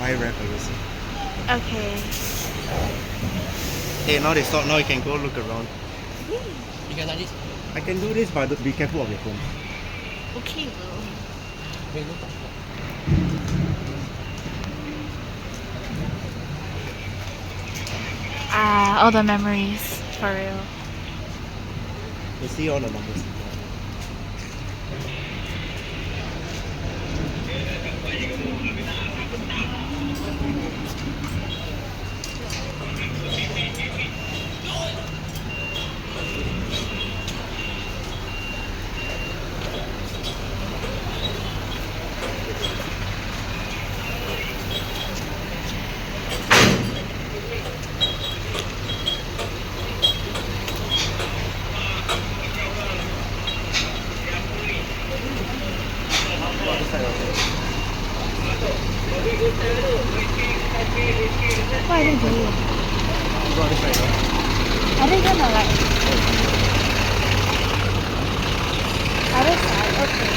I rap for you. Okay. Hey, now they stop. Now you can go look around. You can like this. I can do this, but be careful of your phone. Okay, bro. Wait, look. Ah, all the memories, for real. You see all the numbers. What are they doing? Go on this side, huh? Are they gonna like... Other side? Okay.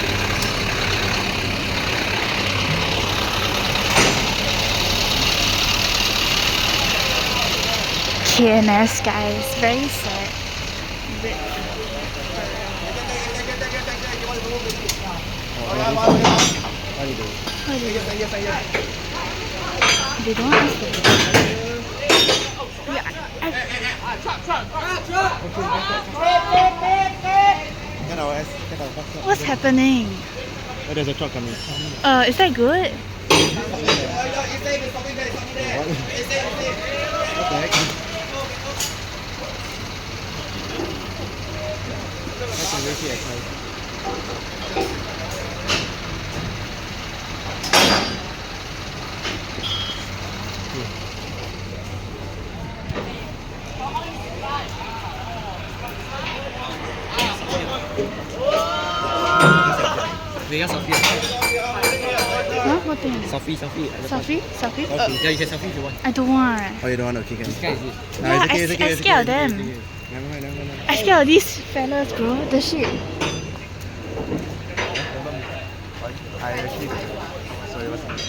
KNS guys, very sad. Rip. What are you doing? What do you do? They don't ask the Get our ass. Get our butt. What's happening? Oh, there's a truck coming. Is that good? What the heck? That's a very exciting. Wait, selfie. Huh? What thing? Selfie. Selfie? Selfie? Yeah, you can selfie if you want. I don't want. Oh, you don't want to kick him? This guy is it. Yeah, I scared of them. Never mind. I scared of these fellas, bro. The shit. I actually... Sorry, what's that?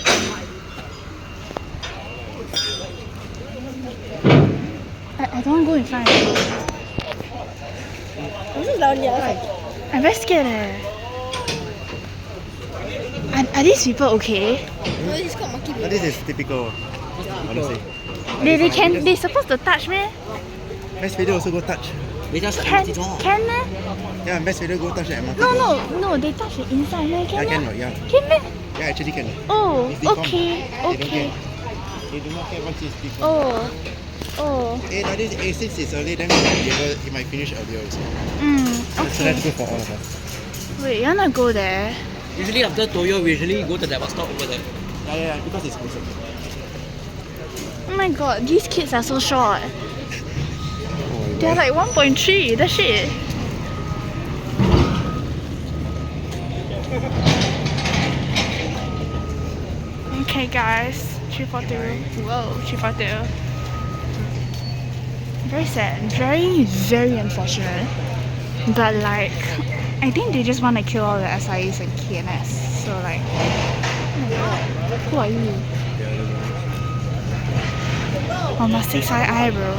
I don't want to go in front. I'm very scared eh. Are these people okay? No, this is typical, honestly. They supposed to touch me? Best video also go touch. They just Can meh? Yeah, best video go touch the MRT. No, they touch the inside meh? Yeah, Can can meh? not, yeah. Can meh? Yeah, actually can. Oh, It's deformed. okay. They don't Okay. care. They do not care once it's deformed. Oh. Since it's early, then it might finish earlier also. So Okay. that's good for all of us. Wait, you wanna go there? usually after Toyo, we usually go to that bus stop over there. Yeah, because it's closer. Oh my god, these kids are so short. Oh, They're like 1.3, the shit. Okay guys, 342. Whoa, 342. Very sad, very unfortunate. But like, I think they just want to kill all the SIEs and KNS. So like, who are you? Oh, my 6eye bro.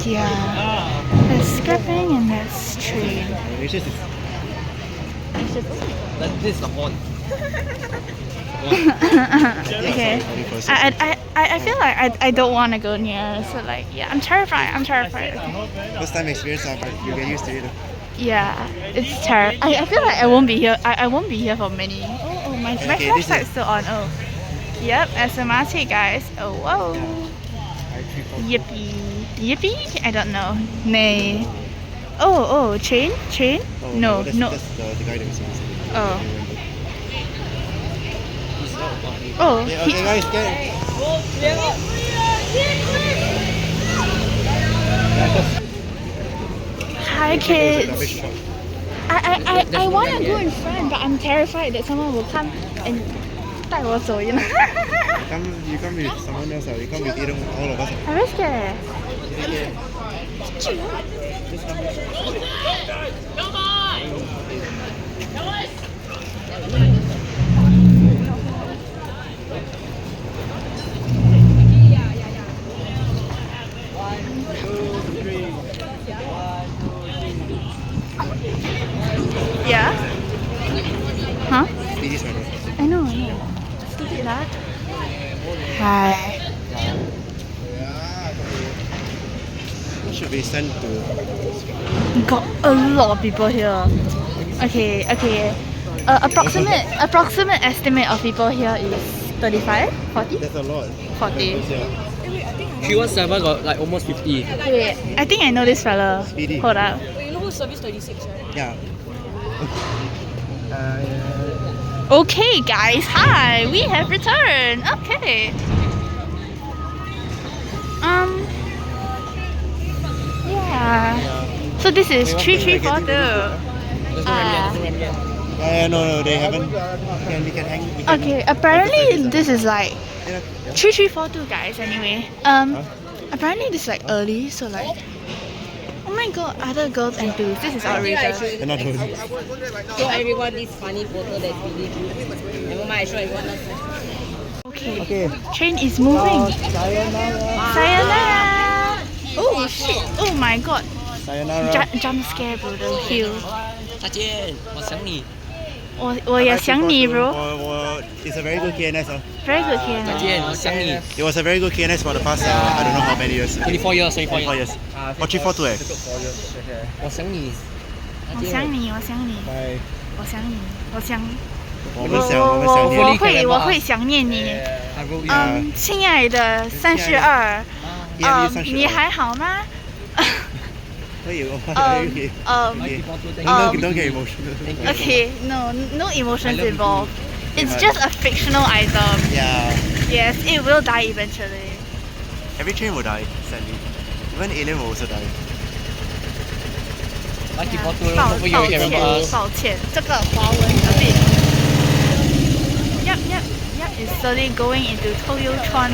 Yeah. There's scrapping and there's train. It's just... This is the horn. Okay. I feel like I don't want to go near. So like, yeah, I'm terrified. Okay. First time experience, but you get used to it. Yeah, it's terrible. I feel like I won't be here. I won't be here for many. Oh, my flashlight's still on. Oh, yep, SMRT guys. Oh, whoa. Yippee. I don't know. Nay. Oh, chain. Oh, No. That's the guy that was saying. Oh. Oh. Yeah, okay, guys, get. Hi kids. I want to go in front, but I'm terrified that someone will come and 带我走, you know. You come with someone else, you come with either all of us. I'm very scared. Hi. Should be sent to. Got a lot of people here. Okay. Approximate estimate of people here is 35, 40? That's a lot. 40. Yeah. 317 got like almost 50. Wait, I think I know this fella. Speedy. Hold up. You know who's service 36, right? Yeah. Okay, guys. Hi, we have returned. Okay. Yeah. So this is 3342. No, they haven't. We can hang. We can Okay, apparently this is like Yeah. 3342, guys. Anyway, apparently this is like early, so like, oh my god, other girls and dudes, this is outrageous. They're not doing. Show everyone this funny photo that's really good. Never mind, I show everyone else. Okay, train is moving. Sayonara. Oh shit! Oh my god! Sayonara. Jump scare, bro. The hill. 再见，我想你。我也想你 bro. It's a very good KNS. Very good 再 KNS. 见，我想你。 It was a very good KNS for the past I don't know how many years. 24 years, 24 4 years. years. 342 eh. 我想你。我想你，我想你，拜。我想你，我想。我们想念。我会想念你。亲爱的32，你还好吗？可以，我 don't get emotional. Okay, no emotions involved. It's just a fictional item. Yeah. Yes, it will die eventually. Every train will die, sadly. Even alien will also die. Lucky for two, hopefully you can remember us. 抱歉，这个华文a bit. Yep. It's slowly going into Toyotron.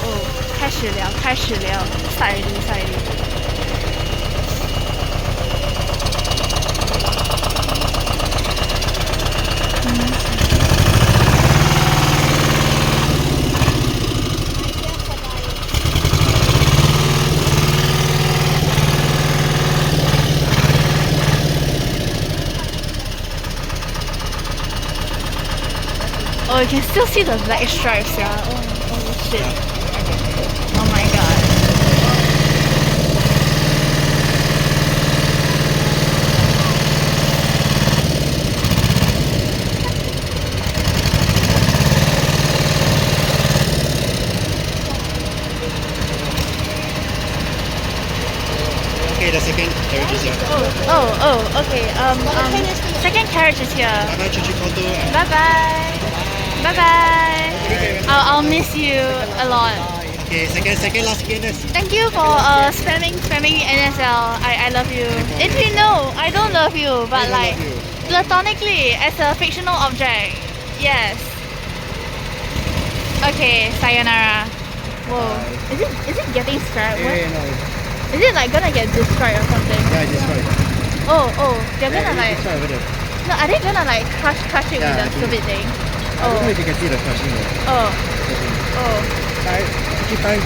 Oh, 开始聊，赛路。Oh, you can still see the black stripes, yeah. Oh shit. Oh my god. Okay, the second carriage is here. Okay. Second carriage is here. Bye-bye, Chichikoto. Bye bye. I'll miss you a lot. Okay, second last KNS. Thank you for spamming NSL. I love you. If you know, I don't love you, but like platonically as a fictional object. Yes. Okay, sayonara. Whoa. Is it getting scrapped? What? No. Is it like gonna get destroyed or something? Yeah, destroyed. Oh, they're gonna like. Destroyed over there. No, are they gonna like crush it Yeah, with I the think- stupid thing? I don't know if you can see the crushing there. Oh. Chichitai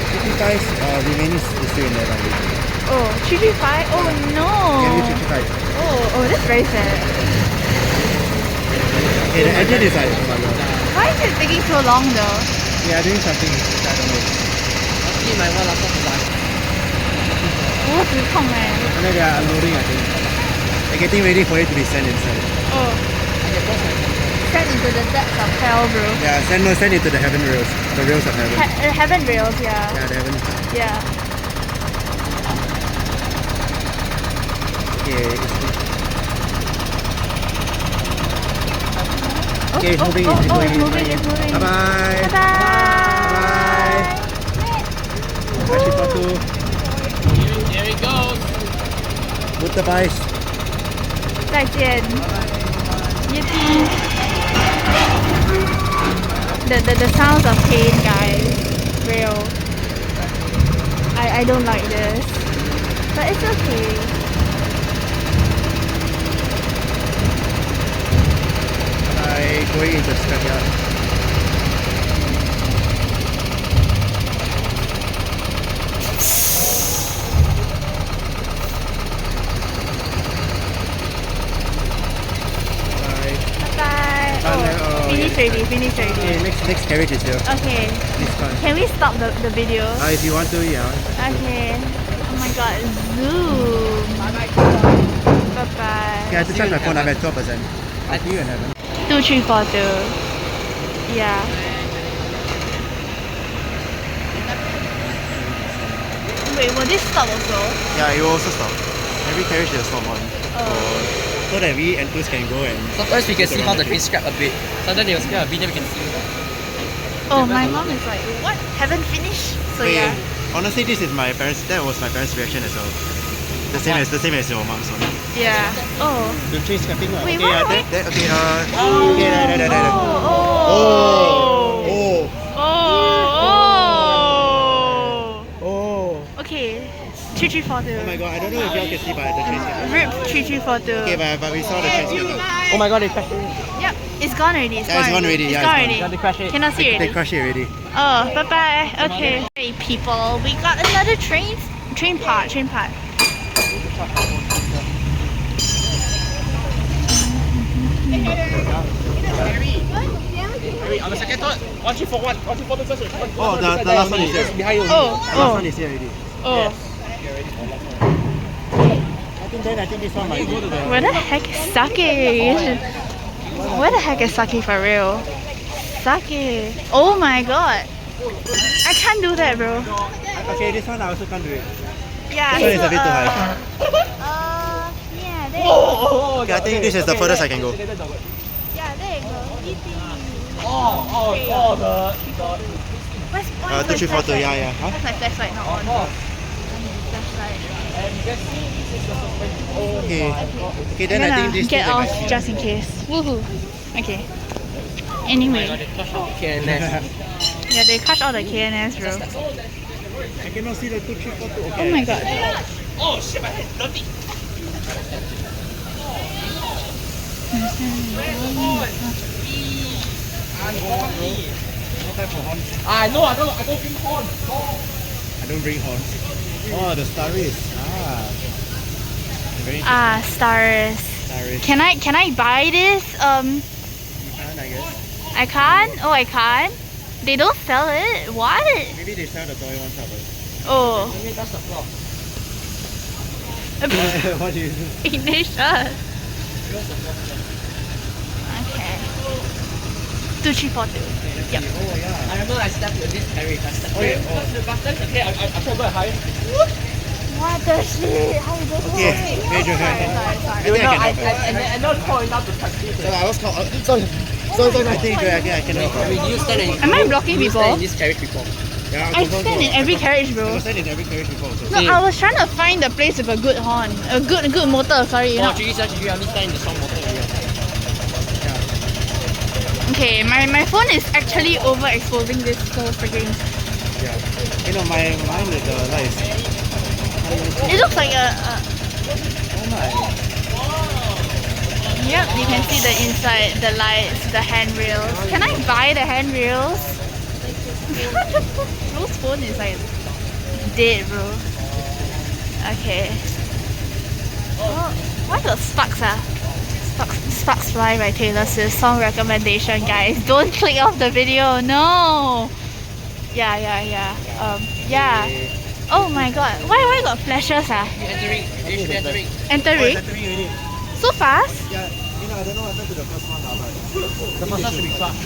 remaining is still in there. Oh, 335? Oh no! Yeah, Chichitai. Oh, that's very sad. Okay, the engine is like. Why is it taking so long though? Yeah, doing something. I don't know. Lucky my one laptop is like. 我止痛哎。 And then they are unloading, I think. They're getting ready for it to be sent inside. Oh. Send into the depths of hell, bro. Yeah, send it to the heaven rails. The rails of heaven. Heaven rails, yeah. Yeah, the heaven. Yeah. Okay, it's moving. It's moving. Bye-bye. Bye-bye. Ashipatu. Here it goes. Goodbye. 再见 Yippee. The sounds of pain, guys. Real. I don't like this. But it's okay. Going into scrapyard. next carriage is here. Okay. This one. Can we stop the video? If you want to, yeah. Okay. Oh my god, zoom. Bye bye. Okay, I have to charge my phone. I'm at 12%. I'll see you in heaven. 2342. Yeah. Wait, will this stop also? Yeah, it will also stop. Every carriage will stop one. So that we enthused can go and... Sometimes we can see how the train scrap a bit. Sometimes they will scrap a bit, then we can see. Oh, my mom is like, what? Haven't finished? So yeah. Honestly, this is my parents. That was my parents' reaction as well. The same as your mom's one. Yeah. Oh. The train scrapping. Wait, Okay, what? okay, okay, there. Okay. 3342. Oh my god, I don't know if y'all can see, but the train scrapping. RIP 3342. Okay, but we saw the train scrapping. Oh my god, they crashed it. Yep. It's gone already. Yeah, it's gone already. It's Yeah, gone it's already. Yeah, they crashed it. Cannot see They already. crushed it already. Oh, bye bye. Okay. Hey people, we got another train part. Wait, on the second thought, 1341. 1341. Oh, the last one is here. Behind you. The last one is here already. Oh. I think this one might go to the... Where the heck is Sake? Where the heck is Sake for real? Sake. Oh my god. I can't do that, bro. Okay, this one I also can't do it. Yeah. This one is a bit too high. Yeah, there you go. Okay, I think this is the furthest I can go. Yeah, there you go. Yippee. Where's 2342, yeah. Huh? That's my flashlight not on. Flashlight. Okay, then I think this get is off like... just in case. Woohoo. Okay. Anyway. Yeah, they cut all the KNS, bro. I cannot see the 2342. Okay. Oh my god. Oh shit, my head dirty. I know, I don't bring horn. I don't bring horns. Oh, the Staris. Very Stars. Staris. Can I buy this? You can, I guess. I can't? Oh, I can't? They don't sell it? What? Maybe they sell the toy ones, but... Oh. Maybe that's the floor. What do you do? English. Okay. 2342. Yep. Oh, yeah. I remember I stepped with this carriage. I stepped the button. Okay, I try to go high. What the shit? How you doing? Okay, major hand. You know, I can help. I know it's called enough to succeed. So I was called... I think I can help. You stand in... Am I blocking you people? stand in this carriage before. Yeah, I stand in every carriage, I bro. was stand in every carriage before. So. No, I was trying to find the place with a good horn. A good motor, sorry. You know. GG, I only stand in the strong motor area. Okay, my phone is actually overexposing this so freaking... Yeah. You know, mine is the lights. It looks like a... Oh my. Yep, you can see the inside, the lights, the handrails. Can I buy the handrails? Bro's phone is like dead, bro. Okay. Oh, why got Sparks? Sparks Fly by Taylor Swift. Song recommendation, guys. Don't click off the video. No. Yeah. Yeah. Oh my god. Why got flashes? Entering. Entering? Entering already. So fast? Yeah. You know, I don't know what happened to the first one, but... The first one should be fast.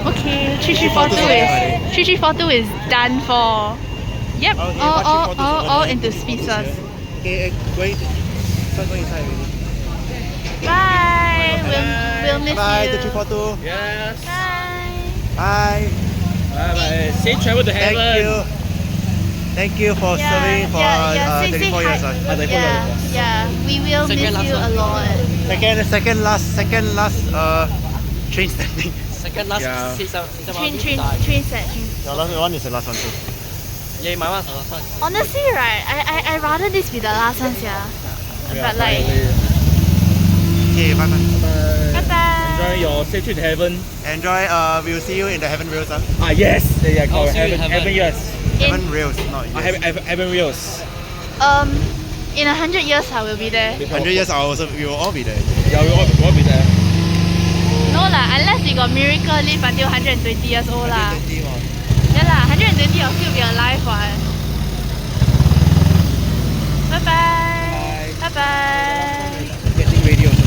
Okay, 3342 is done for. Yep, Okay, all into pieces. Okay, start going inside already. Bye. We'll miss Bye, you. 2342. Yes. Bye. Bye. Bye. Safe travel to heaven. Thank you for serving for say 34 years. hi. Yeah, we will Second miss last you one. a lot. Second last train standing. Second last Yeah. Train set. The last one is the last one too. Yeah, my one's the last one. Honestly, right, I rather this be the last one, yeah. But like, Okay, bye bye. bye bye. Enjoy your safe trip to heaven. Enjoy. We'll see you in the heaven rails. Yes. Yeah, Oh, correct. Heaven, yes. Heaven rails, not yes. Heaven rails. In 100 years, I will be there. 100 years, we will all be there. Yeah, we all be there. No lah, unless we got miracle live until 120 years old lah. 120 more. Yeah lah, 120 I'll still be alive one. Bye bye. Bye bye. Getting ready also.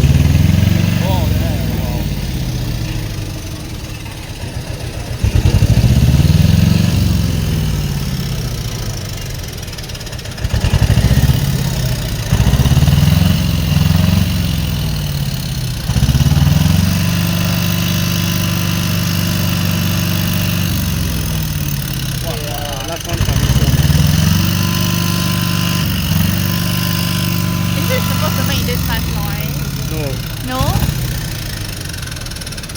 Oh, yeah, wow. Last one coming soon. Is it supposed to make this much noise? No, No?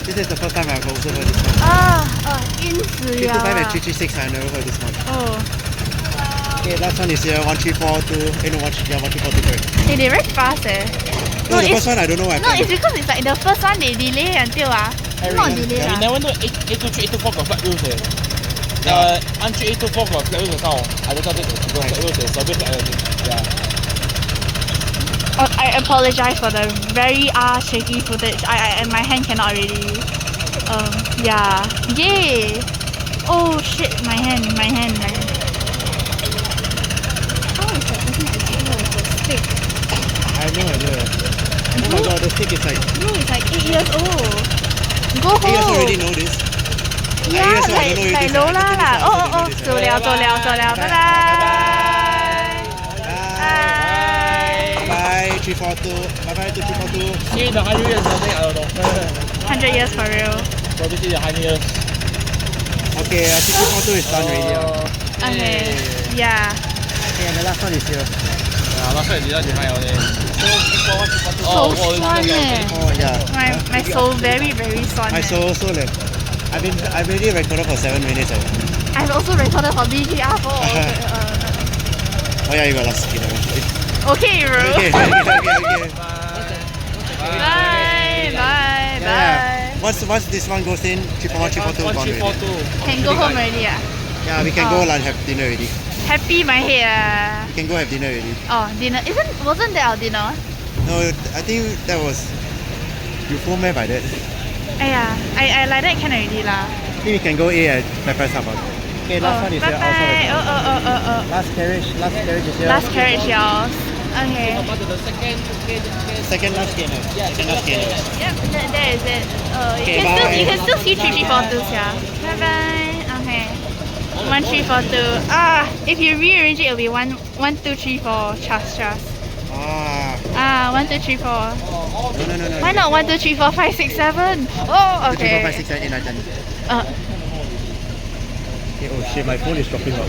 this is the first time I've also heard this one. In This is time at 336, I never heard this one. Oh. Okay, last one is here, 1342. No, 1342 correct. Hey, they very fast eh. No, the it's- first one I don't know what No, it's happened. because it's like the first one they delay until not delay Yeah, you lah. never know 823, 824 got flight rules eh. 13824 got flight rules now. I don't know if it's got flight rules eh. So a bit flight I think. Yeah. Oh, I apologize for the very shaky footage. I my hand cannot really. Yeah. Yay! Oh shit! My hand. I My hand. have no idea. Oh my god, the stick is like... No, it's like 8 years old. Go home. 8 years old already know this. Yeah, 8 years old, I don't know if like this- Lola I think lah. this one also Oh, don't know this. 走了，走了，走了，拜拜。 Bye, 342. Bye-bye to 342. See the 100 years something, I don't know. 100 years for real. Probably see the 100 years. Okay, 342 is done already. Okay. Yeah. Okay, and the last one is here. Yeah, last time you behind only. So fun eh. Oh yeah. My soul very son. My eh. soul also left. I've already recorded for 7 minutes. I've also recorded for BGR for. Oh yeah, you got last skin. Okay, bro. Okay. Bye, bye, bye. Once this one goes in, 341, 342 gone already. 342. Can go home already ah. Yeah, we can go lunch, have dinner already. Happy my head ah. We can go have dinner already. Oh, dinner. Wasn't that our dinner? No, I think that was... You full man by that. Yeah, I like that can already lah. I think we can go eat at Pepper's Hub. Okay, last one is bye here. bye. Also last carriage is here. Last carriage, y'all. Okay. About to the Second last game. Second last game. Yep, there is it. Okay, you can bye. still see 3342s here. Bye bye. Okay. 1342. If you rearrange it, it'll be 1, 1, 2, 3, 4. Trust. 1, 2, 3, 4. No. Why not 1, 2, 3, 4, 5, 6, 7? Oh, 2, 3, 4, 5, okay. 6, 7, 8, 9, 10. Okay, oh shit, my phone is dropping out.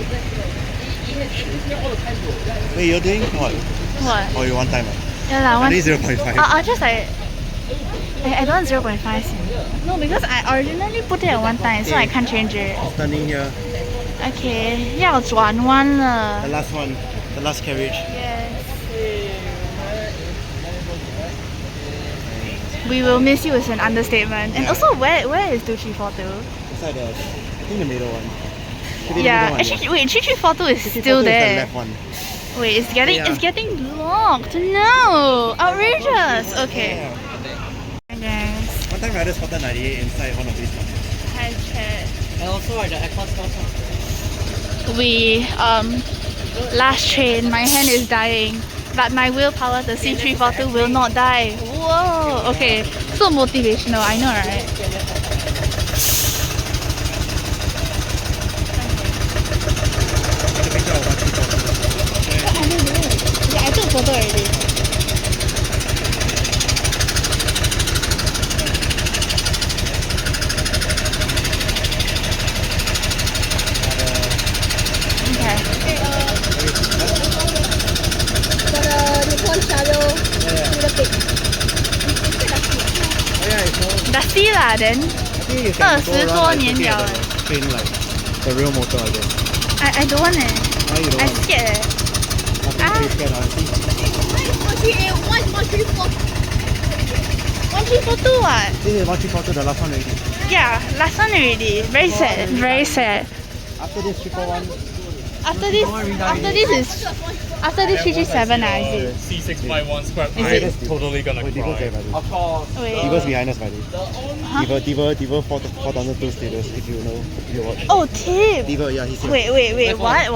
Wait, you're doing what? What? Oh, you one time? Yeah lah. Only 0.5. I'll just like. I don't want 0.5. No, because I originally put it at 1 time, so I can't change it. Turning here. Okay, 要转弯了。 The last one. The last carriage. Yes. We will miss you is an understatement. And Yeah. also, where is 2342? Inside the... I think the middle one. Should be the Yeah, middle one, actually, wait, 3342 is 342 still is the there. left one. Wait, it's Yeah. getting locked. No, outrageous. Okay. Yeah. Guys, One time I just spotted 98 inside one of these ones. And also the aircon stuff. we last train. My hand is dying, but my willpower to C342 will not die. Whoa. Okay, so motivational. I know, right? Got a picture of 134. I don't know. Yeah, I took photo already. Oh yeah, it's all... Dusty lah then. I think you can go 20多 around 年 like looking 了 at the train like the real motor, I guess. I don't want eh. Why you don't I want? scared eh. Nothing to be scared of. See, 1342 what? this is 1342, the last one already. Yeah, last one already. Very sad. Very sad. After this 341, After this is After this 337 is it? C651 scrap. Is I'm it? totally gonna Oh, Devo's there, cry. by the way. Of course. Wait. Devo's behind us, by the way. Devo 4002 status, if you know, if you watch. Oh, Tim! Devo, yeah, he's here. Wait, what?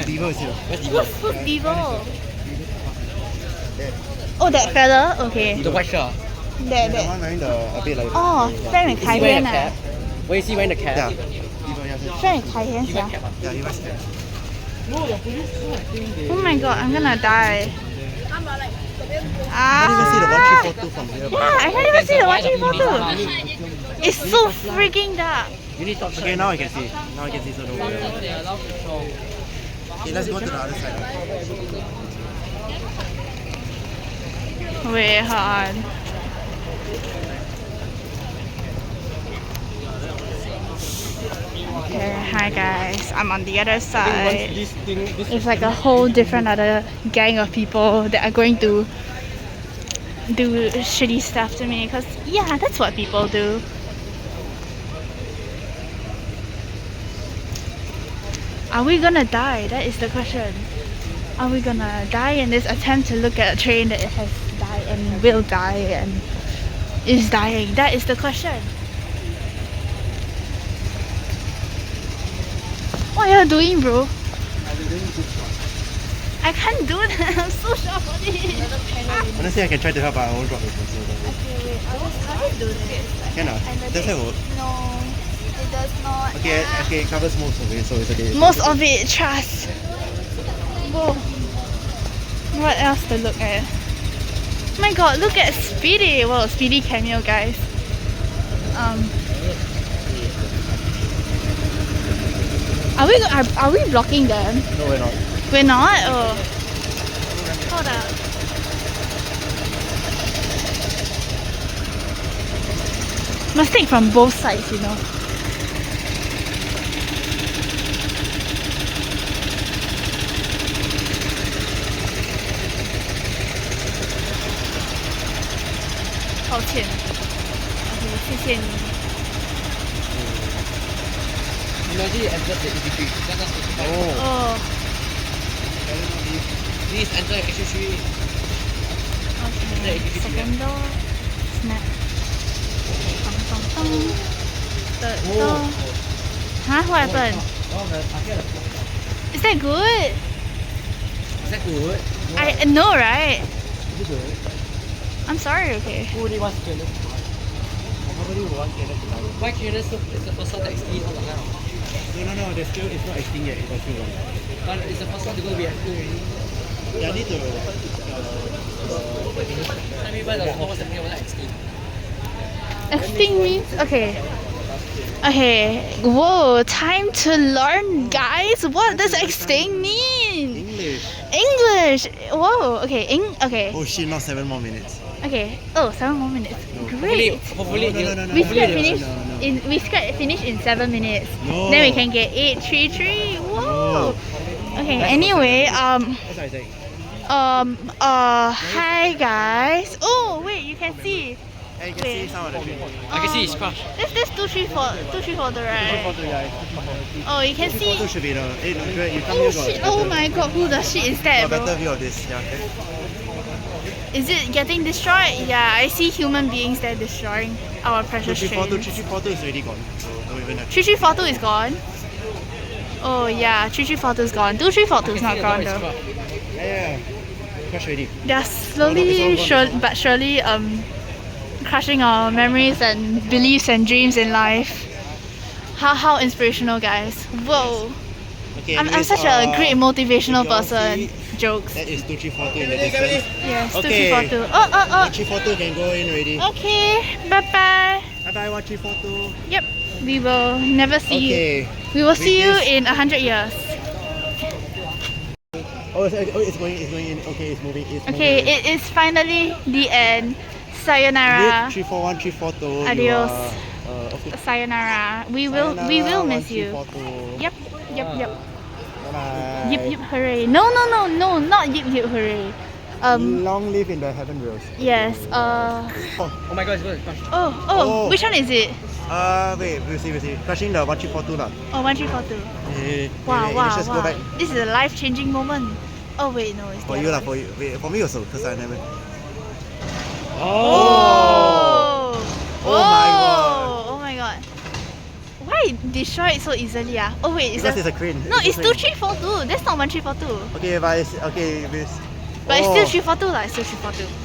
Devo is here. Who's Vivo? Oh, that fella? Okay. The white shirt. That. The one wearing the, a bit like... Oh, friend with Is he wearing a Kai cap? Where is he wearing the cap? Yeah. Devo, yeah. Friend with Kai He wearing sia. cap. Yeah, he wears cap. Oh my god, I'm gonna die. I can't even see the Ah! 1342 from here. Yeah, I can't even see the 1342. It's so freaking dark. You need to talk Okay, now I can see. Now I can see, so don't worry. Okay, let's go to the other side. Wait, hold on. Okay, hi guys. I'm on the other side. It's like a whole different other gang of people that are going to do shitty stuff to me because yeah, that's what people do. Are we gonna die? That is the question. Are we gonna die in this attempt to look at a train that has died and will die and is dying? That is the question. What are you doing, bro? I can't do that. I'm so short for this. Honestly, I can try to help, but I won't drop it. So Okay, wait. I'll just do this. can Does that work? No, it does not. Okay, it covers most of it, so it's okay. Most of it, trust. Whoa. What else to look at? Oh my god, look at Speedy. Whoa, Speedy cameo, guys. Are we blocking them? No, we're not. We're not? Oh. Hold up. Must take from both sides, you know. Okay, 谢谢你。 Imagine you enter the EV3. Oh. Oh, Please enter HQ3. okay. Second door. Snap. Tong, tong, tong. Third door. Huh? What happened? Is that good? Is that good? I know, right? I'm sorry, okay. Who really wants to Nobody will want to Why clearness is the first one to exceed all the now? No, it's not extinct yet, it's still on. But it's the first one to go be extinct already. Yeah, I need to... Tell me why the smallest thing was extinct. Extinct means okay. Okay. Whoa, time to learn, guys. What does extinct mean? English. Whoa. Okay. Okay. Oh shit, now 7 more minutes. Okay. Oh, 7 more minutes. No. Great. Hopefully, No. We scrap finish No. we scrap finish in 7 minutes. No. Then we can get 833. Whoa. No. Okay. Anyway, That's what I say. hi guys. Oh wait, you can see. Yeah, you can see some of the trees. I can see it's crushed. This 234 right? Photo, yeah. Oh, you can see. Photo should be the... you come Oh here, got shit! better- Oh my god! Who the shit is that, got bro? better view of this, yeah. Is it getting destroyed? Yeah, I see human beings that destroying our precious train. 3342 is already gone. So don't even have... 3342 is gone. Oh yeah, 3342 is gone. 2342 is not gone though. Yeah. Crash already. They're slowly, but surely, crushing our memories and beliefs and dreams in life. How inspirational, guys! Whoa, Okay, I'm anyways, such a great motivational if you all person. see, Jokes. That is 2342 in the distance. Yes, Okay. 2342. Oh. 1342 can go in already. Okay, bye bye. Bye bye 1342. Yep, we will never see you. Okay. We will see you With this- in 100 years. It's going in. Okay, it's moving. Okay, it is finally the end. Sayonara. 341, 342. Adios. Okay. Sayonara. We will miss you. 1342. Yep. Bye bye. Yip hooray. No, not yip hooray. Long live in the heaven rails. Yes. Oh my god, it's going to crush. Oh, which one is it? Wait, we'll see. Crushing the 1342 lah. Oh, 1342. Okay. Wow. Let's just go back. This is a life-changing moment. Oh wait, no, it's For the you other lah, for one. you. Wait, for me also, because I never. Oh! Oh my god. Oh my god. Why it destroy it so easily? Oh wait, Because it's a crane. No, it's a crane. 2342. That's not 1342. Okay, but it's okay. It's, But it's still 342 lah. It's still 342.